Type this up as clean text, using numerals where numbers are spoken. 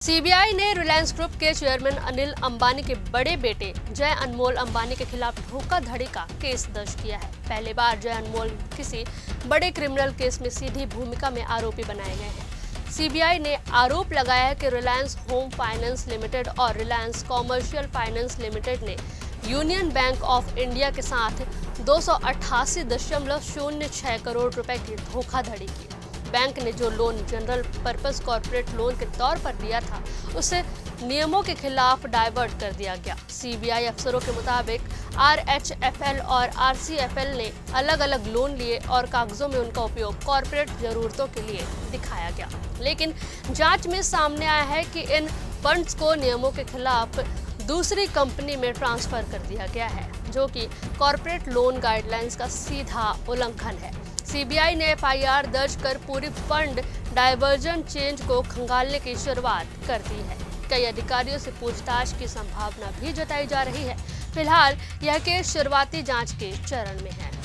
CBI ने Reliance group के chairman Anil Ambani के बड़े बेटे जय अनमोल अंबानी के खिलाफ धोखाधड़ी का केस दर्ज किया है। पहली बार जय अनमोल किसी बड़े क्रिमिनल केस में सीधी भूमिका में आरोपी बनाए गए हैं। सीबीआई ने आरोप लगाया है कि रिलायंस होम फाइनेंस लिमिटेड और रिलायंस कॉमर्शियल फाइनेंस लिमिटेड ने यूनियन बैंक ऑफ इंडिया के साथ 288.06 करोड़ रुपए की धोखाधड़ी की। बैंक ने जो loan general purpose corporate loan के तौर पर दिया था उसे नियमों के खिलाफ डाइवर्ट कर दिया गया। सीबीआई अफसरों के मुताबिक आरएचएफएल और आरसीएफएल ने अलग अलग लोन लिए और कागजों में उनका उपयोग कॉर्पोरेट जरूरतों के लिए दिखाया गया, लेकिन जांच में सामने आया है कि इन फंड्स को नियमों के खिलाफ दूसरी कंपनी में ट्रांसफर कर दिया गया है, जो कि कॉर्पोरेट लोन गाइडलाइंस का सीधा उल्लंघन है। सीबीआई ने एफआईआर दर्ज कर पूरी फंड डाइवर्जन चेंज को खंगालने की शुरुआत कर दी है। कई अधिकारियों से पूछताछ की संभावना भी जताई जा रही है। फिलहाल यह केस शुरुआती जांच के चरण में है।